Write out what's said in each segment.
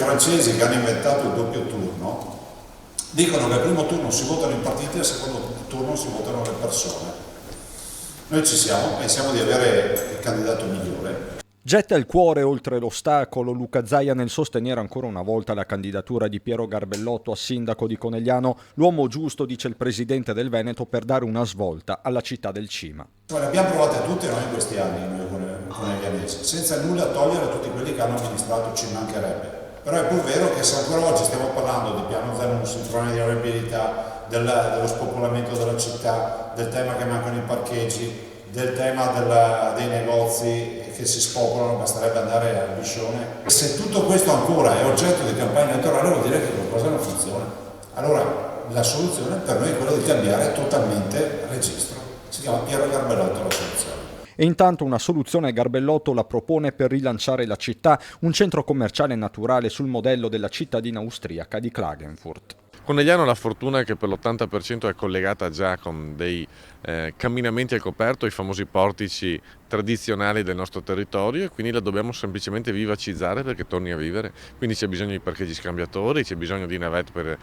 francesi che hanno inventato il doppio turno dicono che al primo turno si votano i partiti e al secondo turno si votano le persone. Noi ci siamo, pensiamo di avere il candidato migliore. Getta il cuore oltre l'ostacolo Luca Zaia nel sostenere ancora una volta la candidatura di Piero Garbellotto a sindaco di Conegliano, l'uomo giusto, dice il presidente del Veneto, per dare una svolta alla città del Cima. Le abbiamo provate tutte noi in questi anni, noi coneglianesi, senza nulla togliere a tutti quelli che hanno amministrato, ci mancherebbe. Però è pur vero che se ancora oggi stiamo parlando di piano Zanussi, il problema di viabilità, dello spopolamento della città, del tema che mancano i parcheggi, del tema dei negozi che si spopolano, basterebbe andare a Biscione. Se tutto questo ancora è oggetto di campagna elettorale vuol dire che qualcosa non funziona. Allora la soluzione per noi è quella di cambiare totalmente registro. Si chiama Piero Garbellotto la soluzione. E intanto una soluzione Garbellotto la propone per rilanciare la città, un centro commerciale naturale sul modello della cittadina austriaca di Klagenfurt. Conegliano ha la fortuna che per l'80% è collegata già con dei camminamenti al coperto, i famosi portici tradizionali del nostro territorio, e quindi la dobbiamo semplicemente vivacizzare perché torni a vivere. Quindi c'è bisogno di parcheggi scambiatori, c'è bisogno di navette per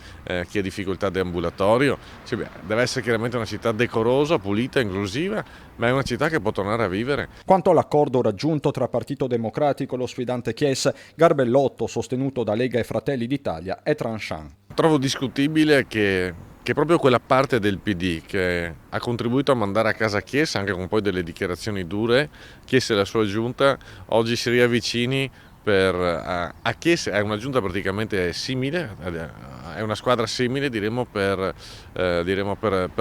chi ha difficoltà di ambulatorio, deve essere chiaramente una città decorosa, pulita, inclusiva, ma è una città che può tornare a vivere. Quanto all'accordo raggiunto tra Partito Democratico e lo sfidante Chies, Garbellotto, sostenuto da Lega e Fratelli d'Italia, è tranchant. Trovo discutibile che proprio quella parte del PD che ha contribuito a mandare a casa Chiesa, anche con poi delle dichiarazioni dure, Chiesa e la sua giunta, oggi si riavvicini a Chiesa. È una giunta praticamente simile, è una squadra simile, diremo per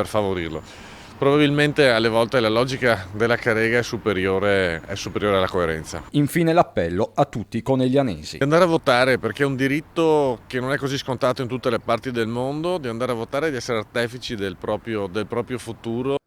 favorirlo. Probabilmente alle volte la logica della Carega è superiore alla coerenza. Infine l'appello a tutti i coneglianesi. Di andare a votare, perché è un diritto che non è così scontato in tutte le parti del mondo, di andare a votare e di essere artefici del proprio futuro.